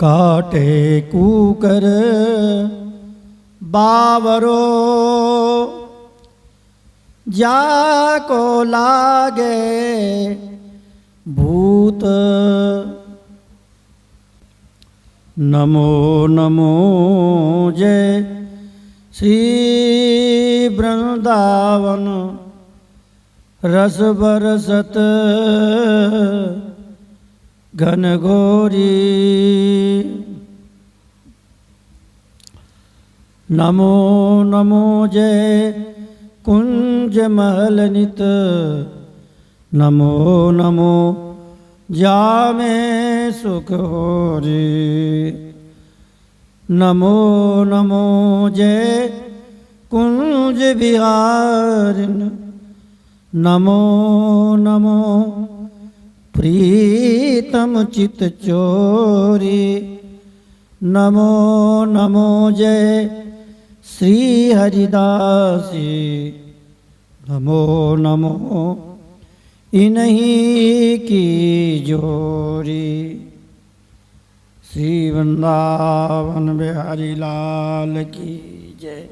काटे कूकर बावरो जाको लागे भूत। नमो नमो जय श्री वृंदावन रस बरसत घनघोरी। नमो नमो जय कुंज महल नित। नमो नमो जामे सुख होरी। नमो नमो जय कुंज विहारिन। नमो नमो प्रीतम चित चोरी। नमो नमो जय श्री हरिदासी। नमो नमो इन्हीं की जोरी। श्री वृंदावन बिहारी लाल की जय।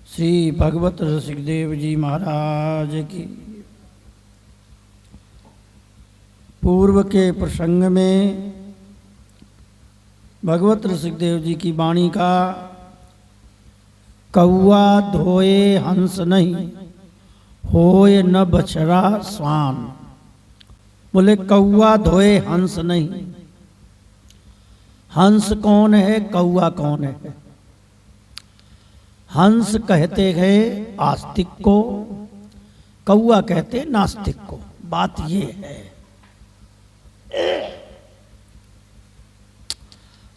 श्री भगवत रसिकदेव जी महाराज की। पूर्व के प्रसंग में भगवत रसिकदेव जी की वाणी का कौआ धोए हंस नहीं, होए न बछड़ा स्वान। बोले कौआ धोए हंस नहीं। हंस कौन है, कौआ कौन है? हंस कहते हैं आस्तिक को, कौआ कहते नास्तिक को। बात ये है,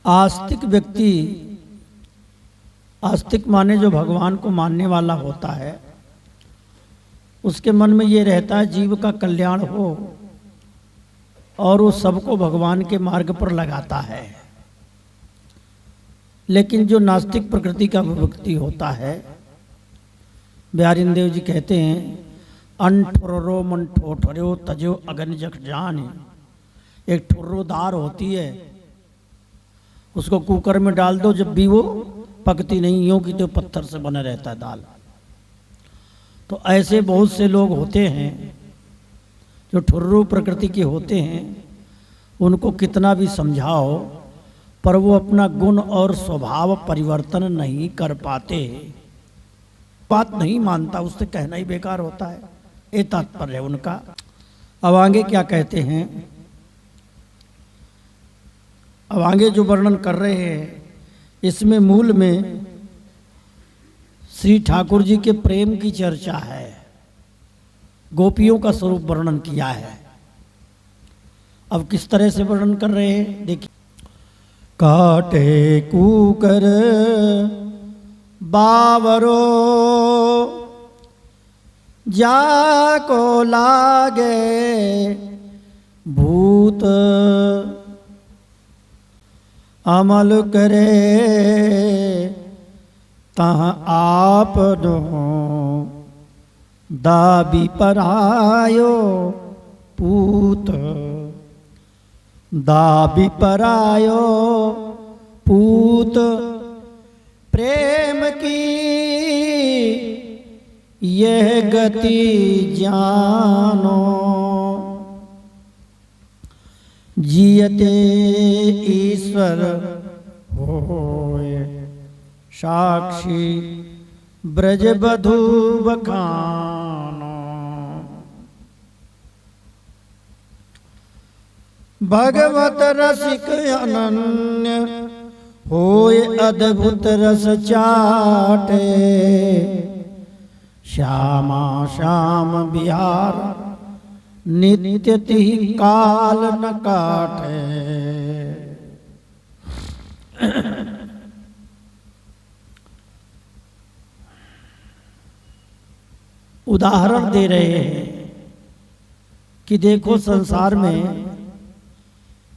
आस्तिक व्यक्ति, आस्तिक माने जो भगवान को मानने वाला होता है, उसके मन में ये रहता है जीव का कल्याण हो और वो सबको भगवान के मार्ग पर लगाता है। लेकिन जो नास्तिक प्रकृति का व्यक्ति होता है, बिहारी देव जी कहते हैं अन ठुर्रो मन ठोठर्यो तजो अगन जख जान। एक ठुर्रोदार होती है, उसको कुकर में डाल दो, जब भी वो पकती नहीं, यूं की तो पत्थर से बना रहता है दाल। तो ऐसे बहुत से लोग होते हैं जो ठुर्रू प्रकृति के होते हैं। उनको कितना भी समझाओ पर वो अपना गुण और स्वभाव परिवर्तन नहीं कर पाते। बात नहीं मानता, उससे कहना ही बेकार होता है। ये तात्पर्य है उनका। अब आगे क्या कहते हैं, अब आगे जो वर्णन कर रहे हैं इसमें मूल में श्री ठाकुर जी के प्रेम की चर्चा है, गोपियों का स्वरूप वर्णन किया है। अब किस तरह से वर्णन कर रहे हैं देखिए। काटे कूकर बावरो जाको लागे भूत। अमल करे तहाँ आप दो दाबी परायो पूत। दाबी परायो पूत प्रेम की यह गति जानो। जियते ईश्वर होए साक्षी ब्रज बधू बखानो। भगवत रसिक अनन्य होए अद्भुत रस चाटे। श्यामा श्याम बिहार नित्य तिहि काल न काटे। उदाहरण दे रहे हैं कि देखो संसार में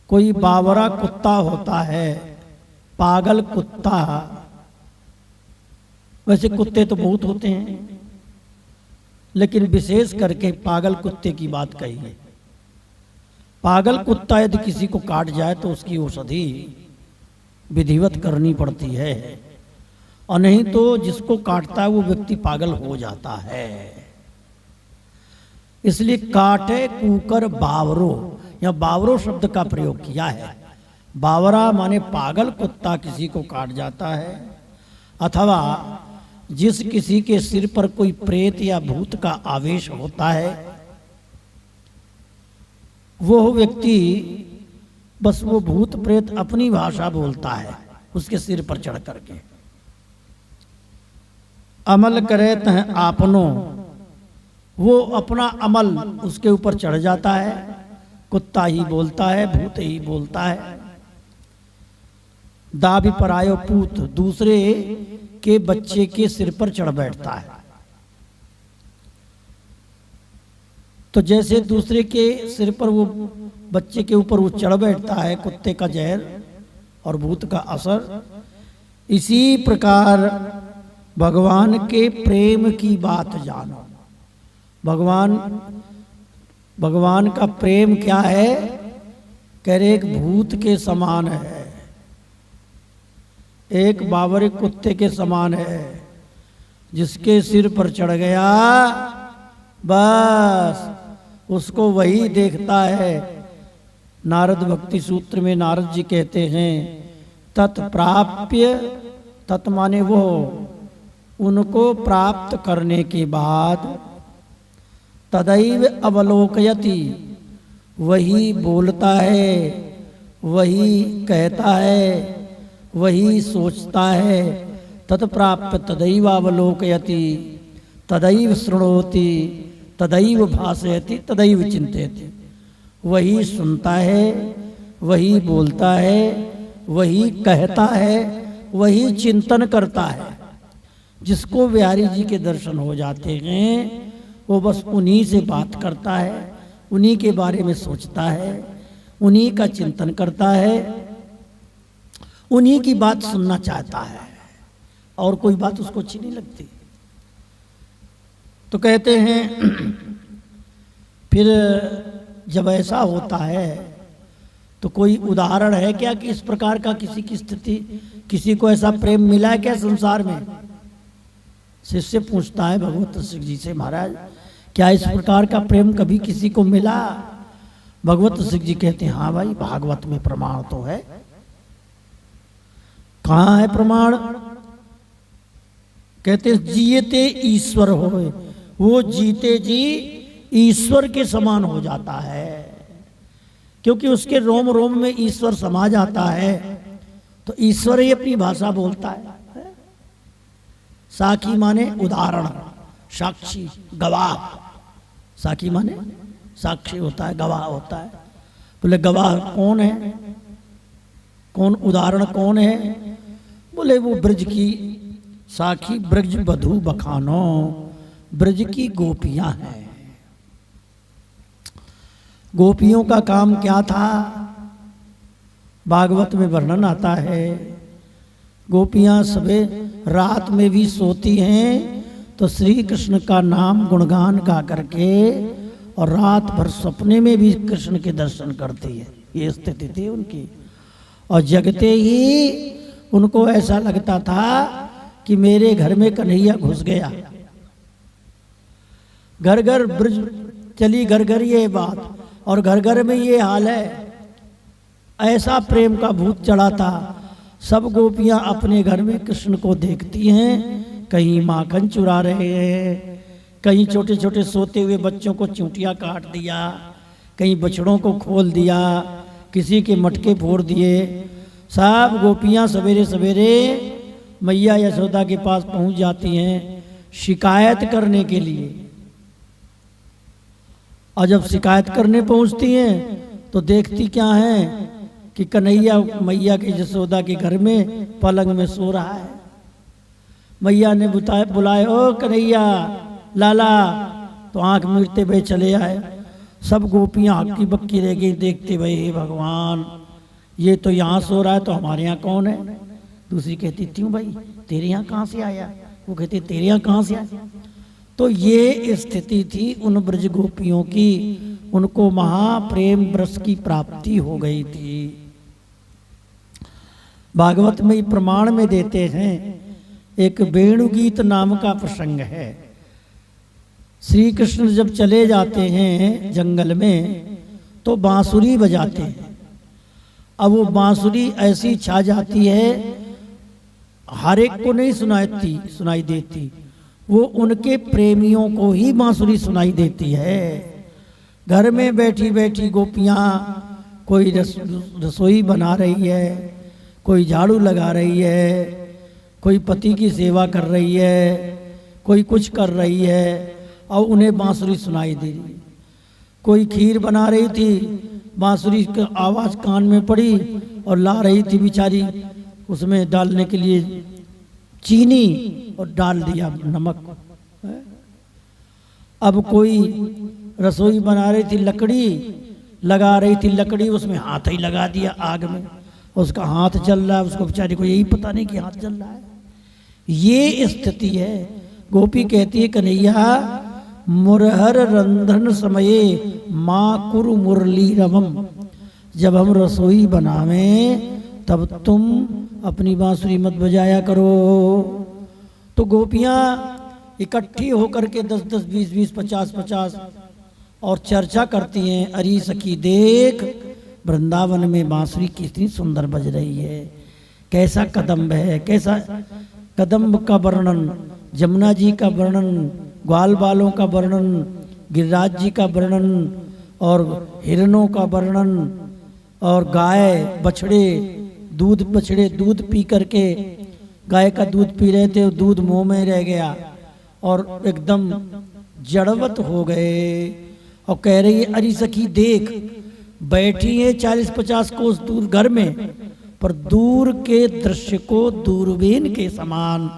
कोई बावरा कुत्ता होता है, पागल कुत्ता। वैसे कुत्ते तो बहुत होते हैं, लेकिन विशेष करके पागल कुत्ते की बात कही है। पागल कुत्ता यदि किसी को काट जाए तो उसकी औषधि विधिवत करनी पड़ती है, और नहीं तो जिसको काटता है वो व्यक्ति पागल हो जाता है। इसलिए काटे कूकर बावरो, या बावरो शब्द का प्रयोग किया है। बावरा माने पागल कुत्ता किसी को काट जाता है, अथवा जिस किसी के सिर पर कोई प्रेत या भूत का आवेश होता है, वो व्यक्ति बस वो भूत प्रेत अपनी भाषा बोलता है उसके सिर पर चढ़ करके। अमल करे तह आपनो, वो अपना अमल उसके ऊपर चढ़ जाता है। कुत्ता ही बोलता है, भूत ही बोलता है। दाबी परायो पूत, दूसरे के बच्चे के सिर पर चढ़ बैठता है। तो जैसे दूसरे के सिर पर वो बच्चे के ऊपर वो चढ़ बैठता है कुत्ते का जहर और भूत का असर, इसी प्रकार भगवान के प्रेम की बात जानो। भगवान का प्रेम क्या है? कह रहे एक भूत के समान है, एक बावरे कुत्ते के समान है। जिसके सिर पर चढ़ गया बस उसको वही देखता है। नारद भक्ति सूत्र में नारद जी कहते हैं तत्प्राप्य, तत् माने वो, उनको प्राप्त करने के बाद तदैव अवलोकयति, वही बोलता है, वही कहता है, वही सोचता है। तत्प्राप्य तदैव अवलोकयति, तदैव शृणोति, तदैव भाषयति, तदैव चिंतयति। वही सुनता है, वही बोलता है, वही कहता है, वही चिंतन करता है। जिसको बिहारी जी के दर्शन हो जाते हैं वो बस उन्हीं से बात करता है, उन्हीं के बारे में सोचता है, उन्हीं का चिंतन करता है, उन्हीं की बात सुनना चाहता है, और कोई बात उसको अच्छी नहीं लगती। तो कहते हैं फिर जब ऐसा होता है तो कोई उदाहरण है क्या कि इस प्रकार का किसी की स्थिति, किसी को ऐसा प्रेम मिला है क्या संसार में? शिष्य पूछता है भगवत सिंह जी से, महाराज क्या इस प्रकार का प्रेम कभी किसी को मिला? भगवत सिंह जी कहते हैं हाँ भाई, भागवत में प्रमाण तो है। कहाँ है प्रमाण? कहते जीते ईश्वर होए, वो जीते जी ईश्वर के समान हो जाता है, क्योंकि उसके रोम रोम में ईश्वर समा जाता है। तो ईश्वर ही अपनी भाषा बोलता है। साखी माने उदाहरण, साक्षी, गवाह। साखी माने साक्षी होता है, गवाह होता है। बोले गवाह कौन है? कौन उदाहरण कौन है? बोले वो ब्रज की साखी, ब्रज बधू बखानो, ब्रज की गोपियां हैं। गोपियों का काम क्या था? भागवत में वर्णन आता है, गोपियां सुबह रात में भी सोती हैं तो श्री कृष्ण का नाम गुणगान गा करके, और रात भर सपने में भी कृष्ण के दर्शन करती है। ये स्थिति थी उनकी। और जगते ही उनको ऐसा लगता था कि मेरे घर में कन्हैया घुस गया। घर घर ब्रज चली, घर घर ये बात, और घर घर में ये हाल है। ऐसा प्रेम का भूत चढ़ा था। सब गोपियां अपने घर में कृष्ण को देखती हैं, कहीं माखन चुरा रहे हैं, कहीं छोटे छोटे सोते हुए बच्चों को चूंटियां काट दिया, कहीं बछड़ों को खोल दिया, किसी के मटके फोड़ दिए। सब गोपियां सवेरे सवेरे मैया यशोदा के पास पहुंच जाती हैं शिकायत करने के लिए। और जब शिकायत करने पहुंचती हैं तो देखती क्या है कि कन्हैया मैया के यशोदा के घर में पलंग में सो रहा है। मैया ने बुलाए, ओ कन्हैया लाला, तो आंख मीटते हुए चले आए। सब गोपियां हक्की बक्की रह गई देखते भाई, हे भगवान ये तो यहाँ सो रहा है तो हमारे यहाँ कौन है? दूसरी कहती क्यों भाई तेरे यहाँ कहाँ से आया? वो कहती तेरे यहाँ कहाँ से आया? तो ये स्थिति थी उन ब्रज गोपियों की, उनको महाप्रेम रस की प्राप्ति हो गई थी। भागवत में प्रमाण में देते हैं, एक वेणुगीत नाम का प्रसंग है। श्री कृष्ण जब चले जाते हैं जंगल में तो बांसुरी बजाते हैं। अब वो बांसुरी ऐसी छा जाती है, हर एक को नहीं सुनाई देती, वो उनके प्रेमियों को ही बांसुरी सुनाई देती है। घर में बैठी बैठी गोपियाँ कोई रसोई बना रही है, कोई झाड़ू लगा रही है, कोई पति की सेवा कर रही है, कोई कुछ कर रही है और उन्हें बांसुरी सुनाई दे रही। कोई खीर बना रही थी, बांसुरी की आवाज़ कान में पड़ी और ला रही थी बेचारी, उसमें डालने के लिए चीनी और डाल दिया नमक। अब कोई रसोई बना रही थी, लकड़ी लगा रही थी, लकड़ी उसमें हाथ ही लगा दिया आग में, उसका हाथ जल रहा है, उसको बेचारी को यही पता नहीं कि हाथ जल रहा है। ये स्थिति है। गोपी कहती है, कन्हैया मुरहर रंधन समये माँ कुरु मुरली रवम, जब हम रसोई बनावें तब तुम अपनी बांसुरी मत बजाया करो। तो गोपियाँ इकट्ठी होकर के 10-10, 20-20, 50-50 और चर्चा करती हैं, अरे सखी देख वृंदावन में बांसुरी कितनी सुंदर बज रही है, कैसा कदम्ब है, कैसा कदम्ब का वर्णन, जमुना जी का वर्णन, ग्वाल बालों का वर्णन, गिरिराज जी का वर्णन और हिरणों का वर्णन, और गाय बछड़े दूध पी करके, गाय का दूध पी रहे थे, दूध मुंह में रह गया और एकदम जड़वत हो गए। और कह रही है, अरे सखी देख, बैठी है 40-50 कोस दूर घर में, पर दूर के दृश्य को दूरबीन के समान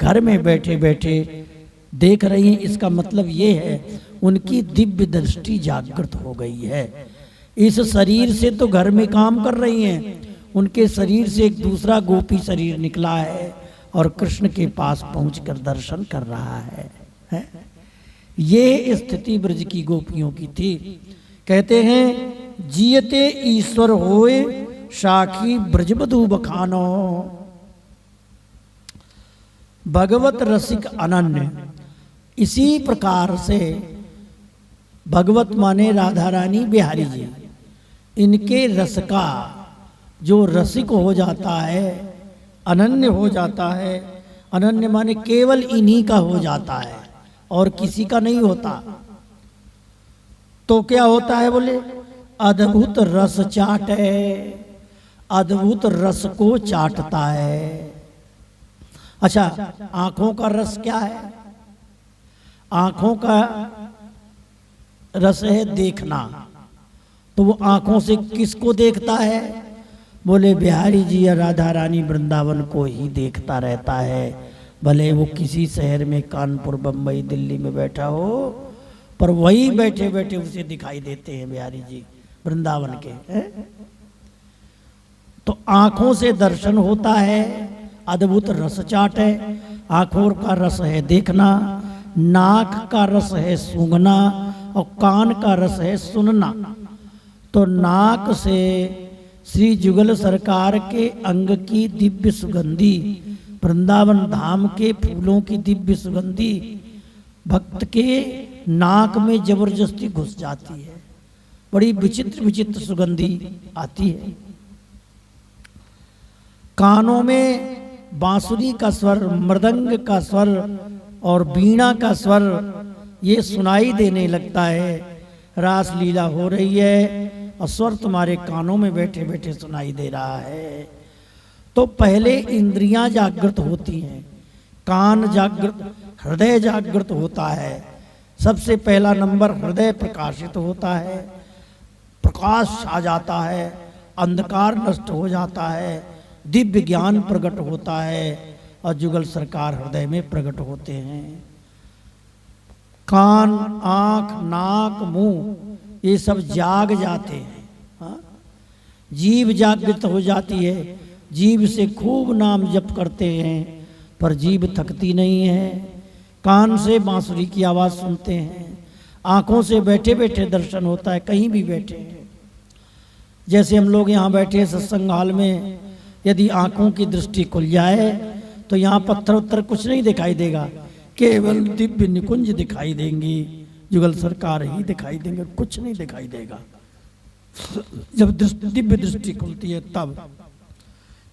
घर में बैठे बैठे देख रही हैं। इसका मतलब ये है उनकी दिव्य दृष्टि जागृत हो गई है। इस शरीर से तो घर में काम कर रही हैं, उनके शरीर से एक दूसरा गोपी शरीर निकला है और कृष्ण के पास पहुंचकर दर्शन कर रहा है? ये स्थिति ब्रज की गोपियों की थी। कहते हैं, जियते ईश्वर होए साखी ब्रजबधू बखानो, भगवत रसिक अनन्य। इसी प्रकार से भगवत माने राधा रानी बिहारी जी, इनके रस का जो रसिक हो जाता है, अनन्य हो जाता है, अनन्य माने केवल इन्हीं का हो जाता है और किसी का नहीं होता। तो क्या होता है बोले, अद्भुत रस चाट है, अद्भुत रस को चाटता है। अच्छा, आंखों का रस क्या है? आंखों का रस है देखना। तो वो आंखों से किसको देखता है? बोले बिहारी जी या राधा रानी वृंदावन को ही देखता रहता है। भले वो किसी शहर में कानपुर, बम्बई, दिल्ली में बैठा हो, पर वही बैठे बैठे उसे दिखाई देते हैं बिहारी जी वृंदावन के। तो आंखों से दर्शन होता है, अद्भुत रस चाट है। आंखों का रस है देखना, नाक का रस है सूंघना और कान का रस है सुनना। तो नाक से श्री जुगल सरकार के अंग की दिव्य सुगंधी, वृंदावन धाम के फूलों की दिव्य सुगंधी भक्त के नाक में जबरदस्ती घुस जाती है। बड़ी विचित्र विचित्र सुगंधी आती है। कानों में बांसुरी का स्वर, मृदंग का स्वर और बीणा का स्वर ये सुनाई देने लगता है। रास लीला हो रही है और स्वर तुम्हारे कानों में बैठे बैठे सुनाई दे रहा है। तो पहले इंद्रियां जागृत होती हैं, कान जागृत, हृदय जागृत होता है। सबसे पहला नंबर हृदय प्रकाशित होता है, प्रकाश आ जाता है, अंधकार नष्ट हो जाता है, दिव्य ज्ञान प्रकट होता है और जुगल सरकार हृदय में प्रकट होते हैं। कान, आंख, नाक, मुंह ये सब जाग जाते हैं। हाँ? जीभ जागृत हो जाती है, जीभ से खूब नाम जप करते हैं, पर जीभ थकती नहीं है। कान से बांसुरी की आवाज़ सुनते हैं, आँखों से बैठे बैठे दर्शन होता है, कहीं भी बैठे हैं। जैसे हम लोग यहाँ बैठे सत्संग हाल में, यदि आँखों की दृष्टि खुल जाए तो यहाँ पत्थर उत्तर कुछ नहीं दिखाई देगा, केवल दिव्य निकुंज दिखाई देंगी, जुगल सरकार ही दिखाई देंगे, कुछ नहीं दिखाई देगा। जब दिव्य दृष्टि खुलती है तब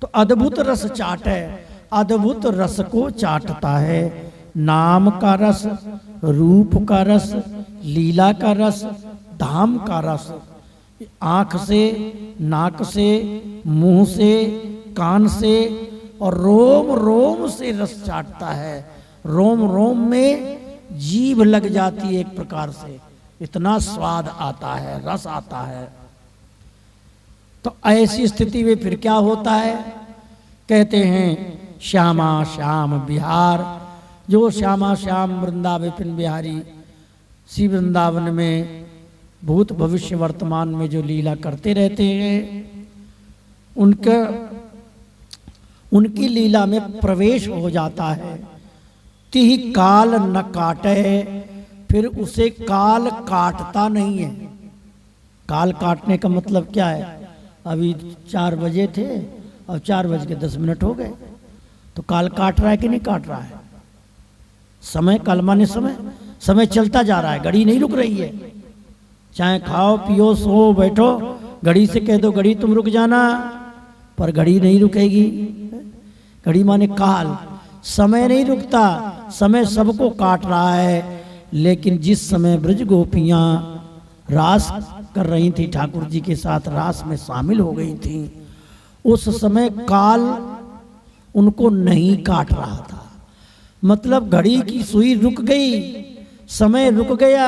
तो अद्भुत रस चाट है, अद्भुत रस को चाटता है। नाम का रस, रूप का रस, लीला का रस, धाम का रस, आँख से, नाक से, मुंह से, कान से और रोम रोम से रस चाटता है। रोम रोम में जीभ लग जाती है एक प्रकार से, इतना स्वाद आता है, रस आता है। तो ऐसी स्थिति में फिर क्या होता है? कहते हैं श्यामा श्याम बिहार, जो श्यामा श्याम वृंदावन विपिन बिहारी श्री वृंदावन में भूत भविष्य वर्तमान में जो लीला करते रहते हैं, उनकी लीला में प्रवेश हो जाता है। तिहि काल न काटे, फिर उसे काल काटता नहीं है। काल काटने का मतलब क्या है? अभी 4 बजे थे और 4:10 हो गए, तो काल काट रहा है कि नहीं काट रहा है? समय, काल माने समय, समय चलता जा रहा है, घड़ी नहीं रुक रही है। चाहे खाओ पियो सो बैठो, घड़ी से कह दो घड़ी तुम रुक जाना, पर घड़ी नहीं रुकेगी। घड़ी माने काल, समय नहीं रुकता, समय सबको काट रहा है। लेकिन जिस समय ब्रज गोपियाँ रास कर रही थी, ठाकुर जी के साथ रास में शामिल हो गई थी, उस समय काल उनको नहीं काट रहा था। मतलब घड़ी की सुई रुक गई, समय रुक गया।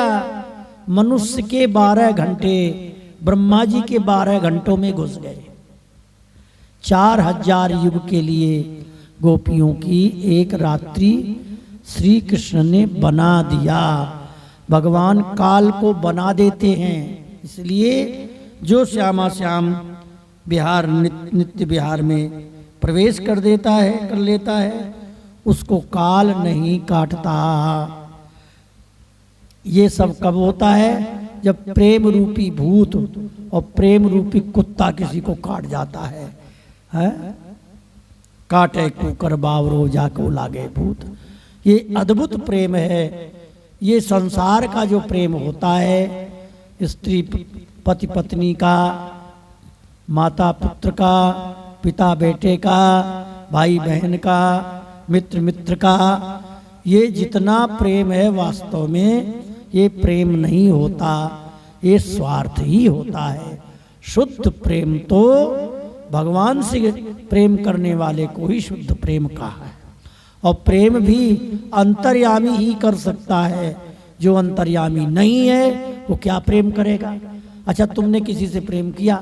मनुष्य के 12 घंटे ब्रह्मा जी के 12 घंटों में घुस गए। 4000 युग के लिए गोपियों की एक रात्रि श्री कृष्ण ने बना दिया। भगवान काल को बना देते हैं, इसलिए जो श्यामा श्याम बिहार नित्य बिहार में प्रवेश कर लेता है, उसको काल नहीं काटता। ये सब कब होता है? जब प्रेम रूपी भूत और प्रेम रूपी कुत्ता किसी को काट जाता है, काटे कुकर बावरो जाको लागे भूत। ये अद्भुत प्रेम है। ये संसार का जो प्रेम होता है, स्त्री पति पत्नी का, माता पुत्र का, पिता बेटे का, भाई बहन का, मित्र मित्र का, ये जितना प्रेम है वास्तव में ये प्रेम नहीं होता, ये स्वार्थ ही होता है। शुद्ध प्रेम तो भगवान से प्रेम करने वाले को ही शुद्ध प्रेम कहा है। और प्रेम भी अंतर्यामी ही कर सकता है। जो अंतर्यामी नहीं है वो क्या प्रेम करेगा? अच्छा, तुमने किसी से प्रेम किया,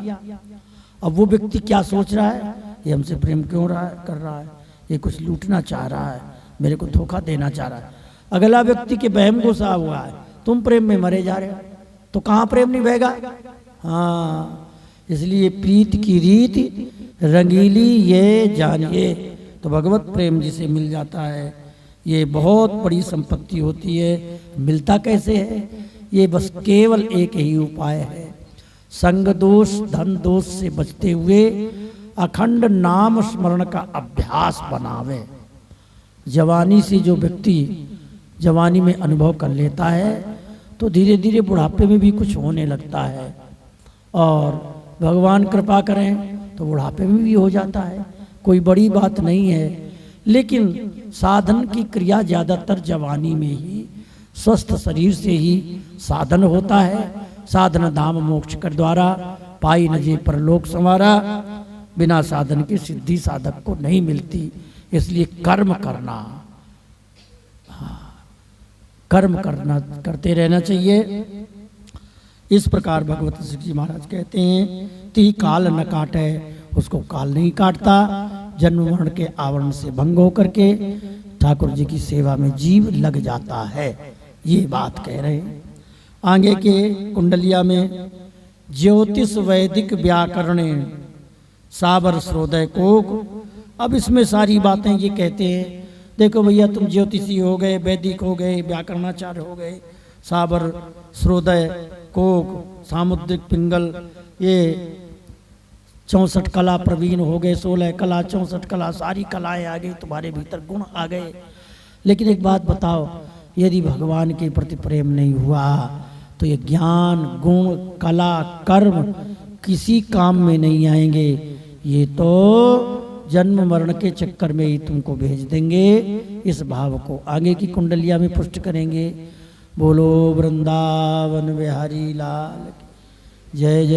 अब वो व्यक्ति क्या सोच रहा है? ये हमसे प्रेम क्यों कर रहा है? ये कुछ लूटना चाह रहा है, मेरे को धोखा देना चाह रहा है। अगला व्यक्ति के बहम गुस्सा हुआ है, तुम प्रेम में मरे जा रहे हो, तो कहाँ प्रेम निभेगा? हाँ, इसलिए प्रीत की रीत रंगीली ये जानिए। तो भगवत प्रेम जिसे मिल जाता है ये बहुत बड़ी संपत्ति होती है। मिलता कैसे है? ये बस केवल एक ही उपाय है, संग दोष धन दोष से बचते हुए अखंड नाम स्मरण का अभ्यास बनावे। जवानी से जो व्यक्ति जवानी में अनुभव कर लेता है तो धीरे धीरे बुढ़ापे में भी कुछ होने लगता है, और भगवान कृपा करें तो बुढ़ापे में भी हो जाता है। कोई बड़ी बात नहीं है, लेकिन साधन की क्रिया ज़्यादातर जवानी में ही, स्वस्थ शरीर से ही साधन होता है। साधन धाम मोक्ष कर द्वारा पाई न जे परलोक संवारा। बिना साधन की सिद्धि साधक को नहीं मिलती, इसलिए कर्म करना, कर्म करना करते रहना चाहिए। इस प्रकार भगवत श्री जी महाराज कहते हैं, ती काल न काटे, उसको काल नहीं काटता। जन्म मरण के आवरण से भंग होकर के ठाकुर जी की सेवा में जीव लग जाता है। ये बात कह रहे हैं। आगे के कुंडलिया में ज्योतिष वैदिक व्याकरण साबर श्रोदय कोक। अब इसमें सारी बातें ये कहते हैं देखो भैया तुम ज्योतिषी हो गए, वैदिक हो गए, व्याकरणाचार्य हो गए, साबर, श्रोदय, कोक, सामुद्रिक, पिंगल, ये 64 कला प्रवीण हो गए, 16 कला, 64 कला, सारी कलाएं आ गई, तुम्हारे भीतर गुण आ गए। लेकिन एक बात बताओ, यदि भगवान के प्रति प्रेम नहीं हुआ तो ये ज्ञान, गुण, कला, कर्म किसी काम में नहीं आएंगे। ये तो जन्म मरण के चक्कर में ही तुमको भेज देंगे। इस भाव को आगे की कुंडलिया में पुष्ट करेंगे। बोलो वृंदावन बिहारी लाल की जय जय।